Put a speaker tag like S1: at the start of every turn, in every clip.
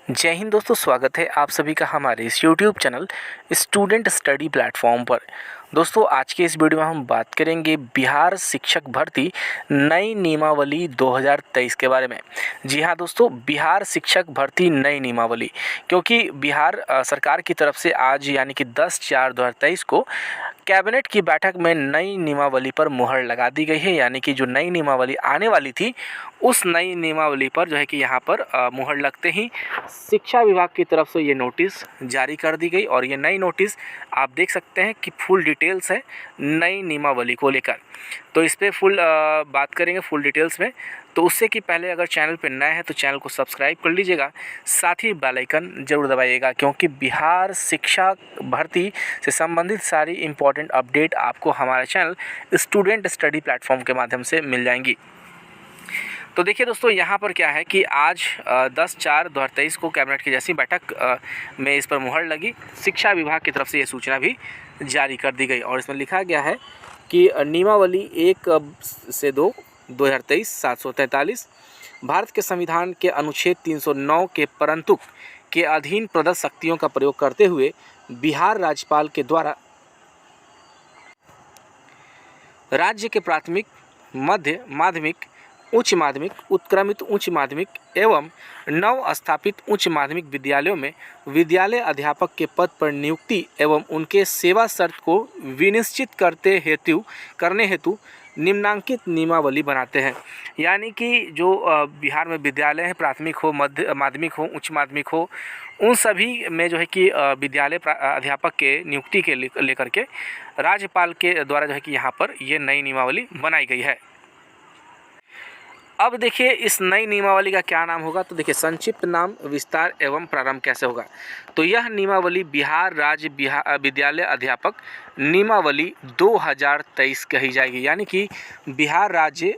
S1: जय हिंद दोस्तों, स्वागत है आप सभी का हमारे इस YouTube channel student study platform पर। दोस्तों, आज के इस वीडियो में हम बात करेंगे बिहार शिक्षक भर्ती नई नियमावली 2023 के बारे में। जी हाँ दोस्तों, बिहार शिक्षक भर्ती नई नियमावली, क्योंकि बिहार सरकार की तरफ से आज यानी कि 10/4/2023 को कैबिनेट की बैठक में नई नियमावली पर मुहर लगा दी गई है। यानी कि जो नई नियमावली आने वाली थी उस नई नियमावली पर जो है कि यहाँ पर मुहर लगते ही शिक्षा विभाग की तरफ से ये नोटिस जारी कर दी गई। और ये नई नोटिस आप देख सकते हैं कि फुल डिटेल्स है नई नियमावली को लेकर। तो इस पर फुल बात करेंगे फुल डिटेल्स में। तो उससे कि पहले अगर चैनल पर नए हैं तो चैनल को सब्सक्राइब कर लीजिएगा, साथ ही बेल आइकन जरूर दबाइएगा, क्योंकि बिहार शिक्षा भर्ती से संबंधित सारी इम्पोर्टेंट अपडेट आपको हमारे चैनल स्टूडेंट स्टडी प्लेटफॉर्म के माध्यम से मिल जाएंगी। तो देखिए दोस्तों, यहाँ पर क्या है कि आज 10/4/2023 को कैबिनेट की जैसी बैठक में इस पर मुहर लगी। शिक्षा विभाग की तरफ से ये सूचना भी जारी कर दी गई और इसमें लिखा गया है कि नियमावली 1/2/2023 743 भारत के संविधान के अनुच्छेद 309 के परंतु के अधीन प्रदत्त शक्तियों का प्रयोग करते हुए बिहार राज्यपाल के द्वारा राज्य के प्राथमिक, मध्य माध्यमिक, उच्च माध्यमिक, उत्क्रमित उच्च माध्यमिक एवं नव स्थापित उच्च माध्यमिक विद्यालयों में विद्यालय अध्यापक के पद पर नियुक्ति एवं उनके सेवा शर्त को विनिश्चित करने हेतु निम्नांकित नियमावली बनाते हैं। यानी कि जो बिहार में विद्यालय है, प्राथमिक हो, मध्य माध्यमिक हो, उच्च माध्यमिक हो, उन सभी में जो है कि विद्यालय अध्यापक के नियुक्ति के लेकर के राज्यपाल के द्वारा जो है कि यहाँ पर ये नई नियमावली बनाई गई है। अब देखिए इस नई नियमावली का क्या नाम होगा। तो देखिए, संक्षिप्त नाम, विस्तार एवं प्रारंभ कैसे होगा। तो यह नियमावली बिहार राज्य विद्यालय अध्यापक नियमावली 2023 कही जाएगी। यानी कि बिहार राज्य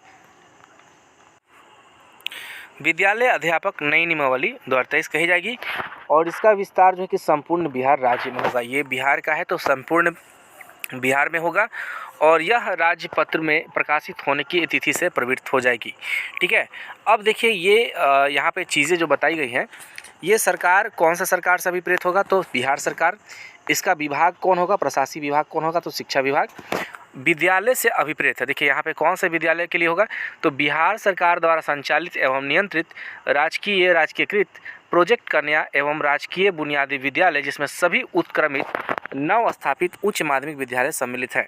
S1: विद्यालय अध्यापक नई नियमावली 2023 कही जाएगी। और इसका विस्तार जो है कि संपूर्ण बिहार राज्य में होगा। ये बिहार का है तो संपूर्ण बिहार में होगा और यह राज्य पत्र में प्रकाशित होने की तिथि से प्रवृत्त हो जाएगी। ठीक है। अब देखिए ये यहाँ पे चीज़ें जो बताई गई हैं, ये सरकार कौन सा सरकार से अभिप्रेत होगा। तो बिहार सरकार। इसका विभाग कौन होगा, प्रशासनिक विभाग कौन होगा, तो शिक्षा विभाग। विद्यालय से अभिप्रेत है। देखिए यहाँ पे कौन से विद्यालय के लिए होगा, तो बिहार सरकार द्वारा संचालित एवं नियंत्रित राजकीय, राजकीयकृत, प्रोजेक्ट कन्या एवं राजकीय बुनियादी विद्यालय, जिसमें सभी उत्क्रमित नव स्थापित उच्च माध्यमिक विद्यालय सम्मिलित है।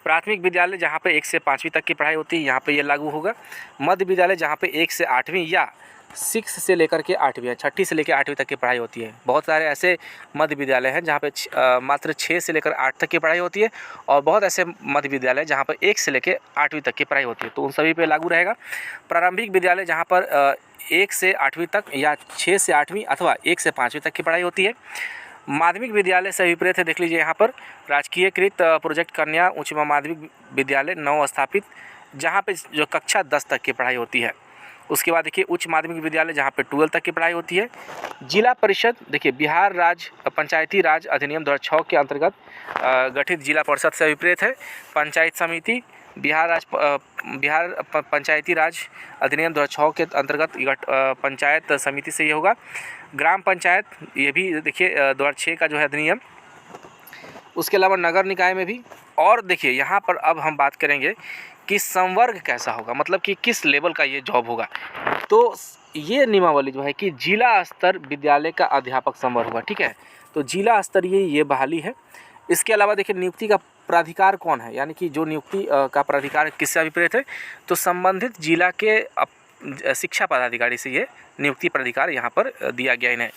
S1: प्राथमिक विद्यालय जहाँ पे 1 से 5वीं तक की पढ़ाई होती है, यहाँ पे ये लागू होगा। मध्य विद्यालय जहाँ पे 1 से 8वीं या 6 से लेकर के 8वीं, 6ठी से लेकर 8वीं तक की पढ़ाई होती है। बहुत सारे ऐसे मध्य विद्यालय हैं जहाँ पे मात्र 6 से लेकर 8 तक की पढ़ाई होती है, और बहुत ऐसे मध्य विद्यालय जहाँ पर 1 से लेकर 8वीं तक की पढ़ाई होती है, तो उन सभी पे लागू रहेगा। प्रारंभिक विद्यालय जहाँ पर 1 से 8वीं तक या 6 से 8वीं अथवा 1 से 5वीं तक की पढ़ाई होती है। माध्यमिक विद्यालय से अभिप्रेत है। देख लीजिए यहाँ पर राजकीयकृत, प्रोजेक्ट कन्या, उच्च माध्यमिक विद्यालय नव स्थापित, जहाँ पे जो कक्षा 10 तक की पढ़ाई होती है। उसके बाद देखिए उच्च माध्यमिक विद्यालय जहाँ पे 12 तक की पढ़ाई होती है। जिला परिषद, देखिए बिहार राज्य पंचायती राज अधिनियम 2006 के अंतर्गत गठित जिला परिषद से अभिप्रेत है। पंचायत समिति बिहार पंचायती राज अधिनियम 2006 के अंतर्गत पंचायत समिति से ये होगा। ग्राम पंचायत, ये भी देखिए 2006 का जो है अधिनियम। उसके अलावा नगर निकाय में भी। और देखिए यहाँ पर अब हम बात करेंगे कि संवर्ग कैसा होगा, मतलब कि किस लेवल का ये जॉब होगा। तो ये नियमावली जो है कि जिला स्तर विद्यालय का अध्यापक संवर्ग होगा। ठीक है, तो जिला स्तरीय ये बहाली है। इसके अलावा देखिए नियुक्ति का प्राधिकार कौन है, यानी कि जो नियुक्ति का प्राधिकार किससे अभिप्रेत है, तो संबंधित जिला के शिक्षा पदाधिकारी से ये नियुक्ति प्राधिकार यहाँ पर दिया गया इन्हें।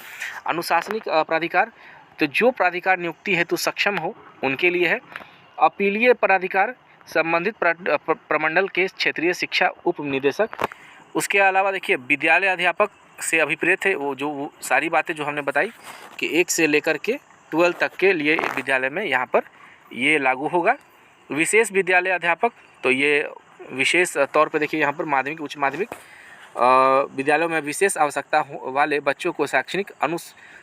S1: अनुशासनिक प्राधिकार, तो जो प्राधिकार नियुक्ति हेतु सक्षम हो उनके लिए है। अपीलीय प्राधिकार संबंधित प्रमंडल के क्षेत्रीय शिक्षा उप निदेशक। उसके अलावा देखिए विद्यालय अध्यापक से अभिप्रेत है वो सारी बातें जो हमने बताई कि 1 से लेकर के 12 तक के लिए विद्यालय में यहाँ पर ये लागू होगा। विशेष विद्यालय अध्यापक, तो ये विशेष तौर पे देखिए यहाँ पर माध्यमिक, उच्च माध्यमिक विद्यालयों में विशेष आवश्यकता वाले बच्चों को शैक्षणिक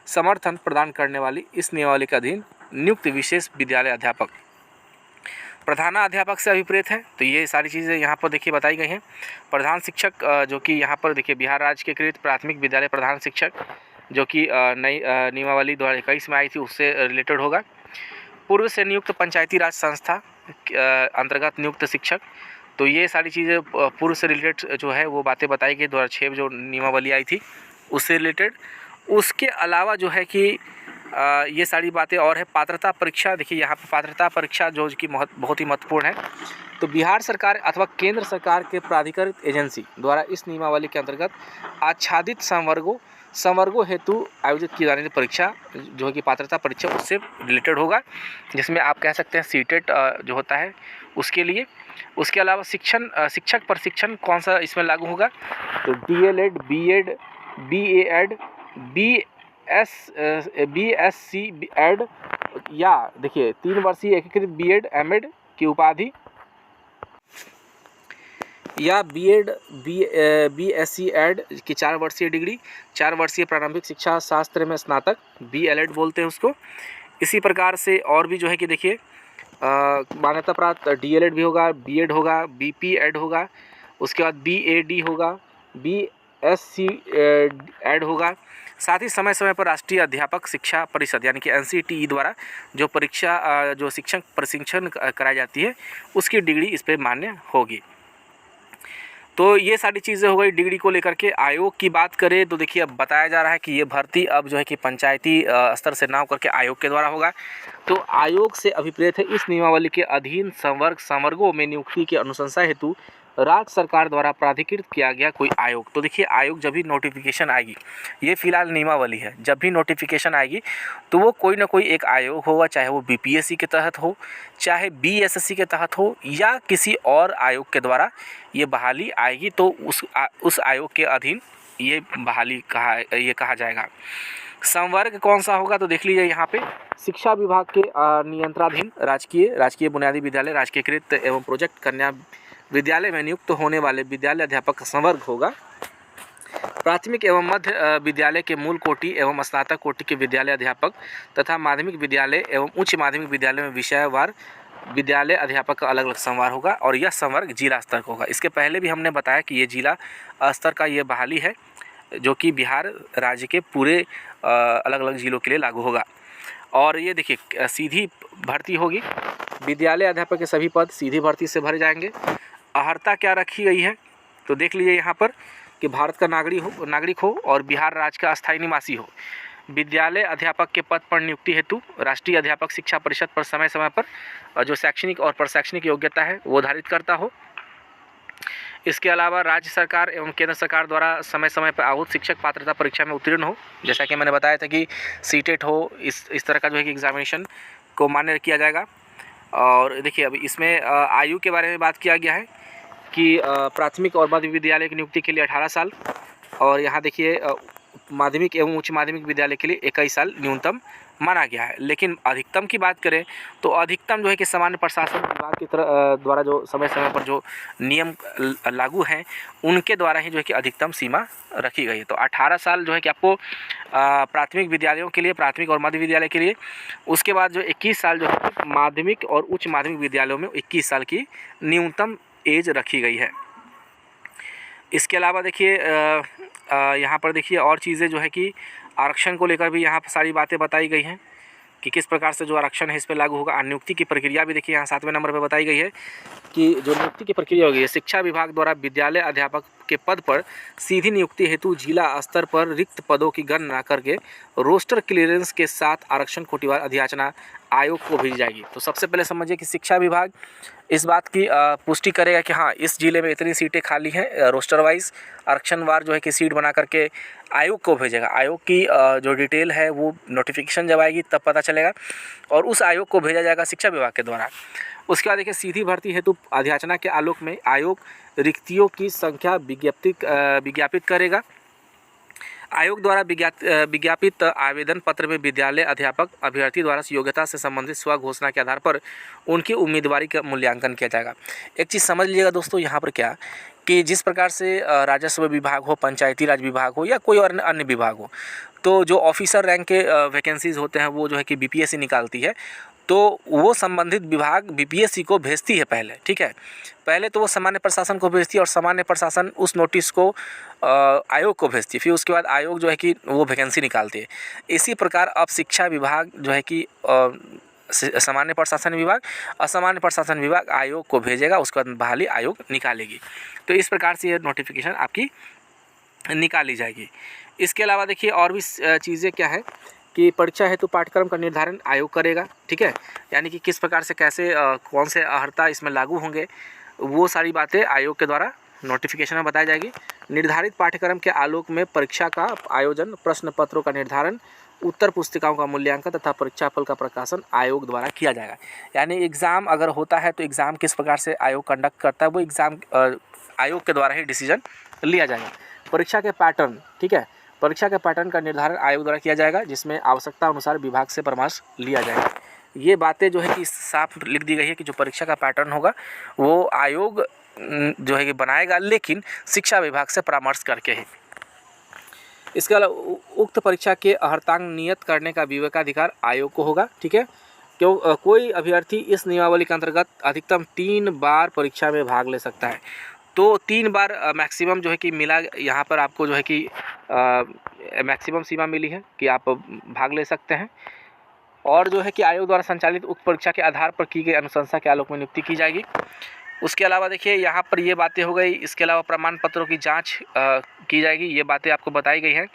S1: समर्थन प्रदान करने वाली इस नियमावली के अधीन नियुक्त विशेष विद्यालय अध्यापक। प्रधानाध्यापक से अभिप्रेत है। तो ये सारी चीज़ें यहाँ पर देखिए बताई गई हैं। प्रधान शिक्षक जो कि यहाँ पर देखिए बिहार राज्य के कृत प्राथमिक विद्यालय प्रधान शिक्षक जो कि नई नियमावली 2021 में आई थी उससे रिलेटेड होगा। पूर्व से नियुक्त पंचायती राज संस्था अंतर्गत नियुक्त शिक्षक, तो ये सारी चीज़ें पूर्व से रिलेटेड जो है वो बातें बताई गई 2006 में जो नियमावली आई थी उससे रिलेटेड। उसके अलावा जो है कि ये सारी बातें और है। पात्रता परीक्षा, देखिए यहाँ पर पात्रता परीक्षा जो कि बहुत ही महत्वपूर्ण है। तो बिहार सरकार अथवा केंद्र सरकार के प्राधिकृत एजेंसी द्वारा इस नियमावली के अंतर्गत आच्छादित संवर्गों हेतु आयोजित की जाने वाली परीक्षा जो है कि पात्रता परीक्षा उससे रिलेटेड होगा, जिसमें आप कह सकते हैं सीटेट जो होता है उसके लिए। उसके अलावा शिक्षक प्रशिक्षण कौन सा इसमें लागू होगा, तो DLED, B.Ed, B.A.Ed, BSc add या देखिए 3 वर्षीय एकीकृत B.Ed M.Ed की उपाधि या B.Ed BSc एड की 4 वर्षीय डिग्री, 4 वर्षीय प्रारंभिक शिक्षा शास्त्र में स्नातक BLED बोलते हैं उसको। इसी प्रकार से और भी जो है कि देखिए मान्यता प्राप्त DLED भी होगा, B.Ed होगा, BP.Ed होगा, उसके बाद B.A.D होगा, BSc एड होगा। साथ ही समय समय पर राष्ट्रीय अध्यापक शिक्षा परिषद यानी कि NCTE द्वारा जो परीक्षा जो शिक्षक प्रशिक्षण कराई जाती है उसकी डिग्री इस पर मान्य होगी। तो ये सारी चीज़ें हो गई डिग्री को लेकर के। आयोग की बात करें तो देखिए अब बताया जा रहा है कि ये भर्ती अब जो है कि पंचायती स्तर से ना होकर के आयोग के द्वारा होगा। तो आयोग से अभिप्रेत है इस नियमावली के अधीन संवर्गों में नियुक्ति की अनुशंसा हेतु राज्य सरकार द्वारा प्राधिकृत किया गया कोई आयोग। तो देखिए आयोग जब भी नोटिफिकेशन आएगी, ये फिलहाल नियमावली है, जब भी नोटिफिकेशन आएगी तो वो कोई ना कोई एक आयोग होगा, चाहे वो BPSC के तहत हो, चाहे BSSC के तहत हो या किसी और आयोग के द्वारा ये बहाली आएगी, तो उस आयोग के अधीन ये बहाली कहा जाएगा। संवर्ग कौन सा होगा, तो देख लीजिए यहाँ पे शिक्षा विभाग के नियंत्रणाधीन राजकीय बुनियादी विद्यालय, राजकीयकृत एवं प्रोजेक्ट कन्या विद्यालय में नियुक्त होने वाले विद्यालय अध्यापक का संवर्ग होगा। प्राथमिक एवं मध्य विद्यालय के मूल कोटि एवं स्नातक कोटि के विद्यालय अध्यापक तथा माध्यमिक विद्यालय एवं उच्च माध्यमिक विद्यालय में विषयवार विद्यालय अध्यापक का अलग अलग संवार होगा और यह संवर्ग जिला स्तर का होगा। इसके पहले भी हमने बताया कि ये जिला स्तर का ये बहाली है जो कि बिहार राज्य के पूरे अलग अलग जिलों के लिए लागू होगा। और ये देखिए सीधी भर्ती होगी, विद्यालय अध्यापक के सभी पद सीधी भर्ती से भरे जाएंगे। अर्हता क्या रखी गई है, तो देख लीजिए यहाँ पर कि भारत का नागरिक हो और बिहार राज्य का अस्थायी निवासी हो। विद्यालय अध्यापक के पद पर नियुक्ति हेतु राष्ट्रीय अध्यापक शिक्षा परिषद पर समय समय पर जो शैक्षणिक और प्रशैक्षणिक योग्यता है वो धारित करता हो। इसके अलावा राज्य सरकार एवं केंद्र सरकार द्वारा समय समय पर आहूत शिक्षक पात्रता परीक्षा में उत्तीर्ण हो, जैसा कि मैंने बताया था कि सीटेट हो, इस तरह का जो है कि एग्जामिनेशन को मान्य किया जाएगा। और देखिए अभी इसमें आयु के बारे में बात किया गया है कि प्राथमिक और मध्य विद्यालय की नियुक्ति के लिए 18 साल और यहाँ देखिए माध्यमिक एवं उच्च माध्यमिक विद्यालय के लिए 21 साल न्यूनतम माना गया है। लेकिन अधिकतम की बात करें तो अधिकतम जो है कि सामान्य प्रशासन विभाग की द्वारा जो समय समय पर जो नियम लागू हैं उनके द्वारा ही जो है कि अधिकतम सीमा रखी गई है। तो 18 साल जो है कि आपको प्राथमिक विद्यालयों के लिए, प्राथमिक और मध्य विद्यालय के लिए, उसके बाद जो 21 साल जो है माध्यमिक और उच्च माध्यमिक विद्यालयों में 21 साल की न्यूनतम एज रखी गई है। इसके अलावा देखिए यहाँ पर देखिए और चीज़ें जो है कि आरक्षण को लेकर भी यहाँ पर सारी बातें बताई गई हैं कि किस प्रकार से जो आरक्षण है इस पर लागू होगा। नियुक्ति की प्रक्रिया भी देखिए यहाँ 7वें नंबर पर बताई गई है कि जो नियुक्ति की प्रक्रिया होगी शिक्षा विभाग द्वारा विद्यालय अध्यापक के पद पर सीधी नियुक्ति हेतु जिला स्तर पर रिक्त पदों की गणना करके रोस्टर क्लियरेंस के साथ आरक्षण कोटिवार अधियाचना आयोग को भेजी जाएगी। तो सबसे पहले समझिए कि शिक्षा विभाग इस बात की पुष्टि करेगा कि हाँ इस जिले में इतनी सीटें खाली हैं, रोस्टर वाइज आरक्षणवार जो है कि सीट बना करके आयोग को भेजेगा। आयोग की जो डिटेल है वो नोटिफिकेशन जब आएगी तब पता चलेगा और उस आयोग को भेजा जाएगा शिक्षा विभाग के द्वारा। उसके बाद देखिए सीधी भर्ती हेतु अधियाचना के आलोक में आयोग रिक्तियों की संख्या विज्ञापित करेगा। आयोग द्वारा विज्ञापित आवेदन पत्र में विद्यालय अध्यापक अभ्यर्थी द्वारा योग्यता से संबंधित स्व घोषणा के आधार पर उनकी उम्मीदवारी का मूल्यांकन किया जाएगा। एक चीज़ समझ लीजिएगा दोस्तों यहाँ पर क्या कि जिस प्रकार से राजस्व विभाग हो, पंचायती राज विभाग हो या कोई और अन्य विभाग हो, तो जो ऑफिसर रैंक के वैकेंसीज़ होते हैं वो जो है कि BPSC निकालती है। तो वो संबंधित विभाग बीपीएससी को भेजती है पहले, ठीक है। पहले तो वो सामान्य प्रशासन को भेजती है और सामान्य प्रशासन उस नोटिस को आयोग को भेजती है, फिर उसके बाद आयोग जो है कि वो वैकेंसी निकालती है। इसी प्रकार अब शिक्षा विभाग जो है कि सामान्य प्रशासन विभाग, असामान्य प्रशासन विभाग आयोग को भेजेगा, उसके बाद बहाली आयोग निकालेगी। तो इस प्रकार से ये नोटिफिकेशन आपकी निकाली जाएगी। इसके अलावा देखिए और भी चीज़ें क्या है कि परीक्षा हेतु पाठ्यक्रम का निर्धारण आयोग करेगा, ठीक है। यानी कि किस प्रकार से कैसे कौन से अर्हता इसमें लागू होंगे, वो सारी बातें आयोग के द्वारा नोटिफिकेशन में बताई जाएगी। निर्धारित पाठ्यक्रम के आलोक में परीक्षा का आयोजन, प्रश्न पत्रों का निर्धारण, उत्तर पुस्तिकाओं का मूल्यांकन तथा परीक्षा फल का प्रकाशन आयोग द्वारा किया जाएगा। यानी एग्ज़ाम अगर होता है तो एग्ज़ाम किस प्रकार से आयोग कंडक्ट करता है, वो एग्ज़ाम आयोग के द्वारा ही डिसीजन लिया जाएगा। परीक्षा के पैटर्न, ठीक है, परीक्षा के पैटर्न का निर्धारण आयोग द्वारा किया जाएगा, जिसमें आवश्यकता अनुसार विभाग से परामर्श लिया जाएगा। ये बातें जो है कि साफ लिख दी गई है कि जो परीक्षा का पैटर्न होगा वो आयोग जो है कि बनाएगा, लेकिन शिक्षा विभाग से परामर्श करके ही। इसके अलावा उक्त परीक्षा के अर्हतांक नियत करने का विवेकाधिकार आयोग को होगा, ठीक है। क्यों कोई अभ्यर्थी इस नियमावली के अंतर्गत अधिकतम 3 बार परीक्षा में भाग ले सकता है। तो 3 बार मैक्सिमम जो है कि मिला यहाँ पर आपको जो है कि मैक्सिमम सीमा मिली है कि आप भाग ले सकते हैं। और जो है कि आयोग द्वारा संचालित उक्त परीक्षा के आधार पर की गई अनुशंसा के आलोक में नियुक्ति की जाएगी। उसके अलावा देखिए यहाँ पर ये बातें हो गई। इसके अलावा प्रमाण पत्रों की जांच की जाएगी, ये बातें आपको बताई गई हैं।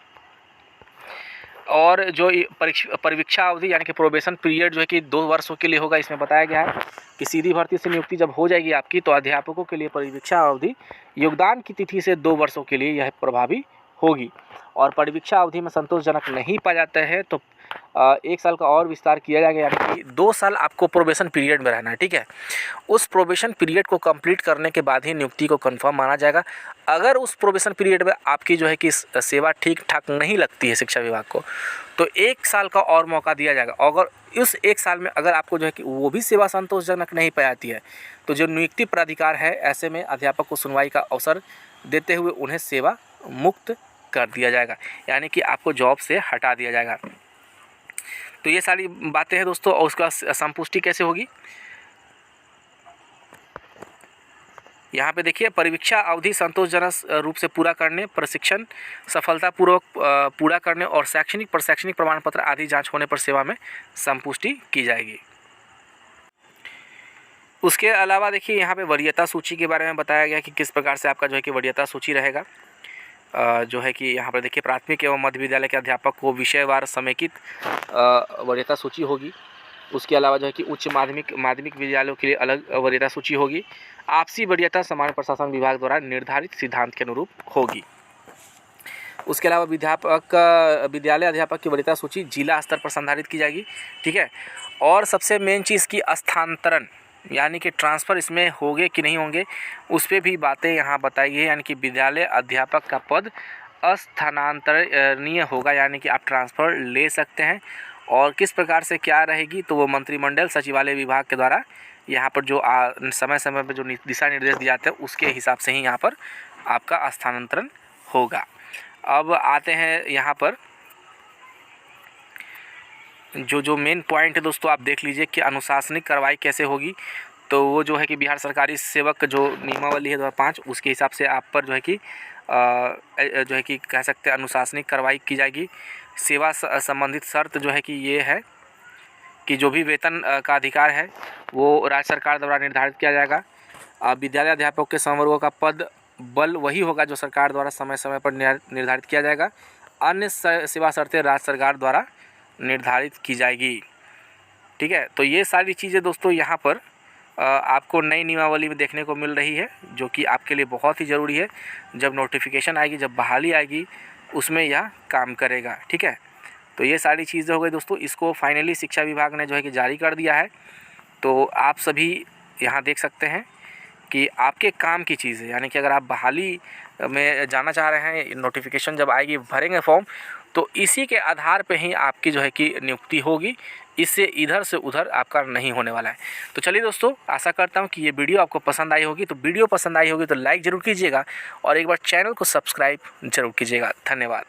S1: और जो परीक्षा अवधि यानी कि प्रोबेशन पीरियड जो है कि 2 वर्षों के लिए होगा, इसमें बताया गया है कि सीधी भर्ती से नियुक्ति जब हो जाएगी आपकी, तो अध्यापकों के लिए परीक्षा अवधि योगदान की तिथि से 2 वर्षों के लिए यह प्रभावी होगी। और परीक्षा अवधि में संतोषजनक नहीं पाया जाता है तो 1 साल का और विस्तार किया जाएगा, यानी कि 2 साल आपको प्रोबेशन पीरियड में रहना है, ठीक है। उस प्रोबेशन पीरियड को कंप्लीट करने के बाद ही नियुक्ति को कंफर्म माना जाएगा। अगर उस प्रोबेशन पीरियड में आपकी जो है कि सेवा ठीक ठाक नहीं लगती है शिक्षा विभाग को, तो 1 साल का और मौका दिया जाएगा। अगर उस 1 साल में अगर आपको जो है कि वो भी सेवा संतोषजनक नहीं पाई जाती है, तो जो नियुक्ति प्राधिकार है ऐसे में अध्यापक को सुनवाई का अवसर देते हुए उन्हें सेवा मुक्त कर दिया जाएगा, यानी कि आपको जॉब से हटा दिया जाएगा। तो ये सारी बातें हैं दोस्तों। और उसका संपुष्टि कैसे होगी, यहाँ पे देखिए, परीक्षा अवधि संतोषजनक रूप से पूरा करने, प्रशिक्षण सफलतापूर्वक पूरा करने और शैक्षणिक प्रशैक्षणिक प्रमाण पत्र आदि जांच होने पर सेवा में संपुष्टि की जाएगी। उसके अलावा देखिए यहाँ पे वरीयता सूची के बारे में बताया गया कि किस प्रकार से आपका जो है कि वरीयता सूची रहेगा। जो है कि यहाँ पर देखिए प्राथमिक एवं मध्य विद्यालय के अध्यापक को विषयवार समेकित वरीयता सूची होगी। उसके अलावा जो है कि उच्च माध्यमिक विद्यालयों के लिए अलग वरीयता सूची होगी। आपसी वरीयता सामान्य प्रशासन विभाग द्वारा निर्धारित सिद्धांत के अनुरूप होगी। उसके अलावा विद्यालय अध्यापक की वरीयता सूची जिला स्तर पर संधारित की जाएगी, ठीक है। और सबसे मेन चीज़ की स्थानांतरण यानी कि ट्रांसफ़र इसमें होंगे कि नहीं होंगे, उस पर भी बातें यहाँ बताई है। यानी कि विद्यालय अध्यापक का पद अस्थानांतरणीय होगा, यानी कि आप ट्रांसफ़र ले सकते हैं। और किस प्रकार से क्या रहेगी, तो वो मंत्रिमंडल सचिवालय विभाग के द्वारा यहाँ पर जो समय समय पर जो दिशा निर्देश दिए जाते हैं उसके हिसाब से ही यहाँ पर आपका स्थानांतरण होगा। अब आते हैं यहाँ पर जो मेन पॉइंट है दोस्तों, आप देख लीजिए कि अनुशासनिक कार्रवाई कैसे होगी। तो वो जो है कि बिहार सरकारी सेवक जो नियमावली है 2005 उसके हिसाब से आप पर जो है कि कह सकते हैं अनुशासनिक कार्रवाई की जाएगी। सेवा संबंधित शर्त जो है कि ये है कि जो भी वेतन का अधिकार है वो राज्य सरकार द्वारा निर्धारित किया जाएगा। विद्यालय अध्यापकों के संवर्गों का पद बल वही होगा जो सरकार द्वारा समय समय पर निर्धारित किया जाएगा। अन्य सेवा शर्तें राज्य सरकार द्वारा निर्धारित की जाएगी, ठीक है। तो ये सारी चीज़ें दोस्तों यहाँ पर आपको नई नियमावली में देखने को मिल रही है, जो कि आपके लिए बहुत ही ज़रूरी है। जब नोटिफिकेशन आएगी, जब बहाली आएगी, उसमें यह काम करेगा, ठीक है। तो ये सारी चीज़ें हो गई दोस्तों। इसको फाइनली शिक्षा विभाग ने जो है कि जारी कर दिया है। तो आप सभी यहाँ देख सकते हैं कि आपके काम की चीज़ है, यानी कि अगर आप बहाली में जाना चाह रहे हैं, नोटिफिकेशन जब आएगी भरेंगे फॉर्म, तो इसी के आधार पे ही आपकी जो है कि नियुक्ति होगी। इससे इधर से उधर आपका नहीं होने वाला है। तो चलिए दोस्तों, आशा करता हूँ कि ये वीडियो आपको पसंद आई होगी। तो वीडियो पसंद आई होगी तो लाइक ज़रूर कीजिएगा और एक बार चैनल को सब्सक्राइब ज़रूर कीजिएगा। धन्यवाद।